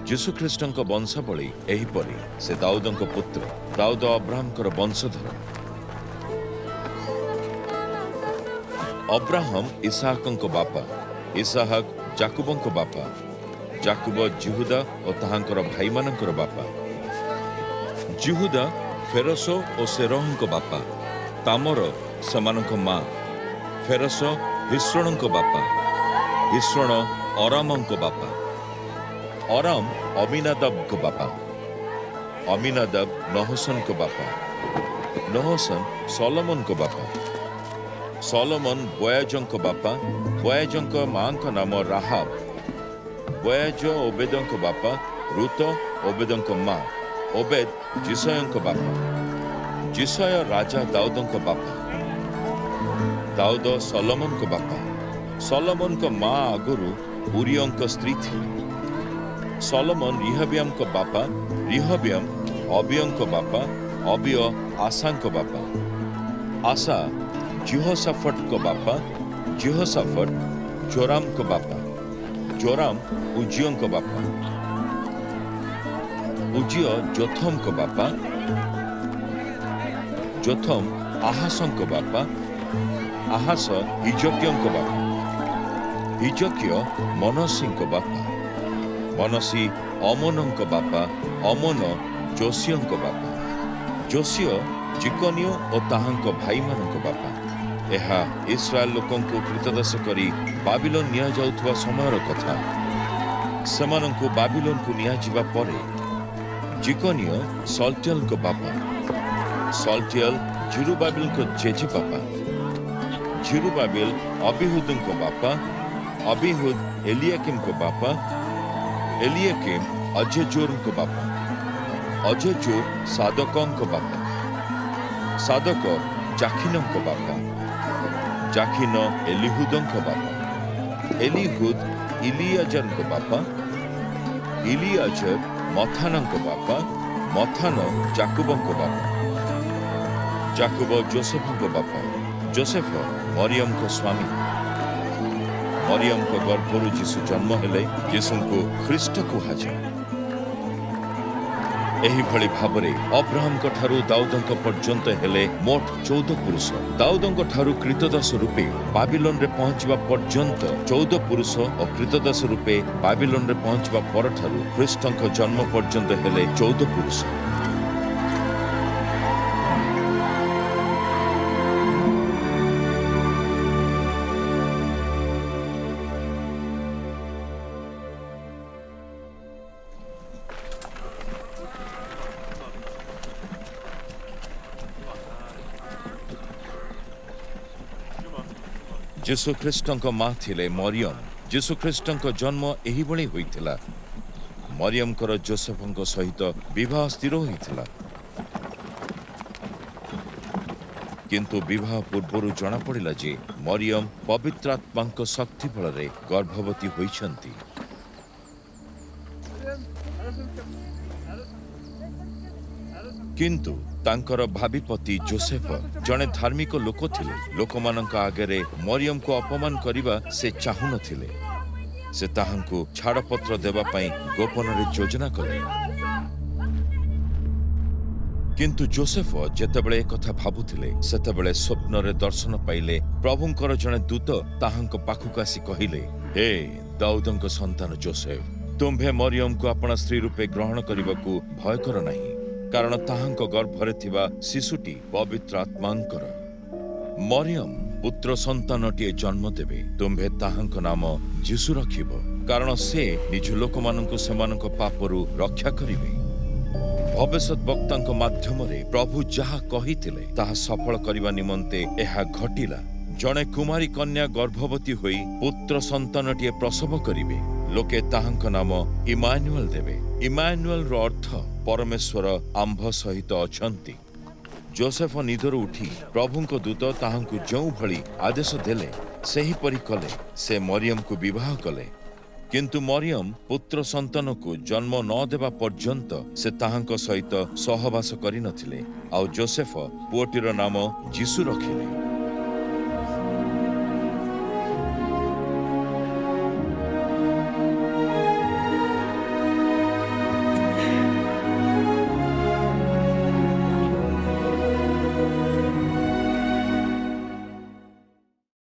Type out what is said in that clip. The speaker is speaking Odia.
ଯୀଶୁଖ୍ରୀଷ୍ଟଙ୍କ ବଂଶାବଳୀ ଏହିପରି। ସେ ଦାଉଦଙ୍କ ପୁତ୍ର, ଦାଉଦ ଅବ୍ରାହମଙ୍କର ବଂଶଧର। ଅବ୍ରାହମ ଇସାହାକଙ୍କ ବାପା, ଇସାହାକ ଜାକୁବଙ୍କ ବାପା, ଜାକୁବ ଜିହୁଦା ଓ ତାହାଙ୍କର ଭାଇମାନଙ୍କର ବାପା। ଜିହୁଦା ଫେରସ ଓ ସେରହଙ୍କ ବାପା, ତାମର ସେମାନଙ୍କ ମା। ଫେରସ ହିସ୍ରୋଣଙ୍କ ବାପା, ହିସ୍ରୋଣ ଅରାମଙ୍କ ବାପା। ଅରାମ ଅମିନାଦାବଙ୍କ ବାପା, ଅମିନାଦାବ ନହସନଙ୍କ ବାପା, ନହସନ ସଲୋମନଙ୍କ ବାପା। ସଲୋମନ ବୋୟାଜଙ୍କ ବାପା, ବୋୟାଜଙ୍କ ମାଙ୍କ ନାମ ରାହାବ। ବୋୟାଜ ଓବେଦଙ୍କ ବାପା, ରୁତ ଓବେଦଙ୍କ ମା। ଓବେଦ ଜିସୟଙ୍କ ବାପା, ଜିସୟ ରାଜା ଦାଉଦଙ୍କ ବାପା। ଦାଉଦ ସଲୋମନଙ୍କ ବାପା। ସଲୋମନଙ୍କ ମା ଆଗରୁ ଉରିୟଙ୍କ ସ୍ତ୍ରୀ ଥିଲେ। ସଲୋମନ ରିହବ୍ୟାମଙ୍କ ବାପା, ରିହବ୍ୟାମ ଅବିୟଙ୍କ ବାପା, ଅବିୟ ଆସାଙ୍କ ବାପା। ଆସା ଜିହୋସାଫଟଙ୍କ ବାପା, ଜିହୋସାଫଟ ଜୋରାମଙ୍କ ବାପା। ଜୋରାମ ଉଜିୟଙ୍କ ବାପା। ଉଜିୟ ଯୋଥମଙ୍କ ବାପା, ଯୋଥମ ଆହାସଙ୍କ ବାପା। ଆହାସ ହିଜକିୟଙ୍କ ବାପା, ହିଜକିୟ ମନସିଙ୍କ ବାପା। ମନସି ଅମୋନଙ୍କ ବାପା, ଅମୋନ ଯୋସିୟଙ୍କ ବାପା। ଯୋସିୟ ଜିକନିୟ ଓ ତାହାଙ୍କ ଭାଇମାନଙ୍କ ବାପା। ଏହା ଇସ୍ରାଏଲ ଲୋକଙ୍କୁ କ୍ରୀତଦାସ କରି ବାବିଲୋନ ନିଆଯାଉଥିବା ସମୟର କଥା। ସେମାନଙ୍କୁ ବାବିଲୋନକୁ ନିଆଯିବା ପରେ ଜିକନିୟ ସଲ୍ଟିଏଲଙ୍କ ବାପା। ସଲ୍ଟିଏଲ ଜିରୁବାବିଲଙ୍କ ଜେଜେ ବାପା। ଜିରୁବାବିଲ ଅବିହୁଦଙ୍କ ବାପା। ଅବିହୁଦ ଏଲିଆକିମଙ୍କ ବାପା। ଏଲିଆକିମ ଅଜେଜୋରଙ୍କ ବାପା। ଅଜେଜୋର ସାଦକଙ୍କ ବାପା। ସାଦକ ଜାଖିନଙ୍କ ବାପା। ଜାଖିନ ଏଲିହୁଦଙ୍କ ବାପା। ଏଲିହୁଦ ଇଲିଆଜରଙ୍କ ବାପା। ଇଲିଆଜର ମଥାନଙ୍କ ବାପା। ମଥାନ ଜାକୁବଙ୍କ ବାପା। ଜାକୁବ ଯୋସେଫଙ୍କ ବାପା। ଯୋସେଫ ମରିୟମଙ୍କ ସ୍ୱାମୀ। ମରିୟମଙ୍କ ଗର୍ଭରୁ ଯୀଶୁ ଜନ୍ମ ହେଲେ। ଯୀଶୁଙ୍କୁ ଖ୍ରୀଷ୍ଟ କୁହାଯାଏ। ଏହିଭଳି ଭାବରେ ଅବ୍ରାହମଙ୍କ ଠାରୁ ଦାଉଦଙ୍କ ପର୍ଯ୍ୟନ୍ତ ହେଲେ ମୋଟ 14 ପୁରୁଷ। ଦାଉଦଙ୍କ ଠାରୁ କ୍ରୀତଦାସ ରୂପେ ବାବିଲୋନରେ ପହଞ୍ଚିବା ପର୍ଯ୍ୟନ୍ତ 14 ପୁରୁଷ ଓ କ୍ରୀତଦାସ ରୂପେ ବାବିଲୋନରେ ପହଞ୍ଚିବା ପରଠାରୁ ଖ୍ରୀଷ୍ଟଙ୍କ ଜନ୍ମ ପର୍ଯ୍ୟନ୍ତ ହେଲେ 14 ପୁରୁଷ। ଯୀଶୁଖ୍ରୀଷ୍ଟଙ୍କ ମା ଥିଲେ ମରିୟମ। ଯୀଶୁଖ୍ରୀଷ୍ଟଙ୍କ ଜନ୍ମ ଏହିଭଳି ହୋଇଥିଲା। ମରିୟମଙ୍କର ଯୋସେଫଙ୍କ ସହିତ ବିବାହ ସ୍ଥିର ହୋଇଥିଲା। କିନ୍ତୁ ବିବାହ ପୂର୍ବରୁ ଜଣାପଡ଼ିଲା ଯେ ମରିୟମ ପବିତ୍ରାତ୍ମାଙ୍କ ଶକ୍ତି ବଳରେ ଗର୍ଭବତୀ ହୋଇଛନ୍ତି। କିନ୍ତୁ ତାଙ୍କର ଭାବିପତି ଯୋସେଫ ଜଣେ ଧାର୍ମିକ ଲୋକ ଥିଲେ। ଲୋକମାନଙ୍କ ଆଗରେ ମରିୟମକୁ ଅପମାନ କରିବା ସେ ଚାହୁଁନଥିଲେ। ସେ ତାହାଙ୍କୁ ଛାଡ଼ପତ୍ର ଦେବା ପାଇଁ ଗୋପନରେ ଯୋଜନା କଲେ। କିନ୍ତୁ ଯୋସେଫ ଯେତେବେଳେ ଏକଥା ଭାବୁଥିଲେ, ସେତେବେଳେ ସ୍ୱପ୍ନରେ ଦର୍ଶନ ପାଇଲେ ପ୍ରଭୁଙ୍କର ଜଣେ ଦୂତ ତାହାଙ୍କ ପାଖକୁ ଆସି କହିଲେ, ହେ ଦାଉଦଙ୍କ ସନ୍ତାନ ଯୋସେଫ, ତୁମ୍ଭେ ମରିୟମକୁ ଆପଣା ସ୍ତ୍ରୀ ରୂପେ ଗ୍ରହଣ କରିବାକୁ ଭୟ କର ନାହିଁ, କାରଣ ତାହାଙ୍କ ଗର୍ଭରେ ଥିବା ଶିଶୁଟି ପବିତ୍ର ଆତ୍ମାଙ୍କର। ମରିୟମ ପୁତ୍ର ସନ୍ତାନଟିଏ ଜନ୍ମ ଦେବେ। ତୁମ୍ଭେ ତାହାଙ୍କ ନାମ ଯୀଶୁ ରଖିବ, କାରଣ ସେ ନିଜ ଲୋକମାନଙ୍କୁ ସେମାନଙ୍କ ପାପରୁ ରକ୍ଷା କରିବେ। ଭବିଷ୍ୟତ ବକ୍ତାଙ୍କ ମାଧ୍ୟମରେ ପ୍ରଭୁ ଯାହା କହିଥିଲେ ତାହା ସଫଳ କରିବା ନିମନ୍ତେ ଏହା ଘଟିଲା। ଜଣେ କୁମାରୀ କନ୍ୟା ଗର୍ଭବତୀ ହୋଇ ପୁତ୍ର ସନ୍ତାନଟିଏ ପ୍ରସବ କରିବେ। ଲୋକେ ତାହାଙ୍କ ନାମ ଇମାନୁଏଲ ଦେବେ। ଇମାନୁଏଲର ଅର୍ଥ ପରମେଶ୍ୱର ଆମ୍ଭ ସହିତ ଅଛନ୍ତି। ଯୋସେଫ ନିଦରୁ ଉଠି ପ୍ରଭୁଙ୍କ ଦୂତ ତାହାଙ୍କୁ ଯେଉଁଭଳି ଆଦେଶ ଦେଲେ ସେହିପରି କଲେ। ସେ ମରିୟମକୁ ବିବାହ କଲେ। କିନ୍ତୁ ମରିୟମ ପୁତ୍ର ସନ୍ତାନକୁ ଜନ୍ମ ନ ଦେବା ପର୍ଯ୍ୟନ୍ତ ସେ ତାହାଙ୍କ ସହିତ ସହବାସ କରିନଥିଲେ। ଆଉ ଯୋସେଫ ପୁଅଟିର ନାମ ଯୀଶୁ ରଖିଲେ।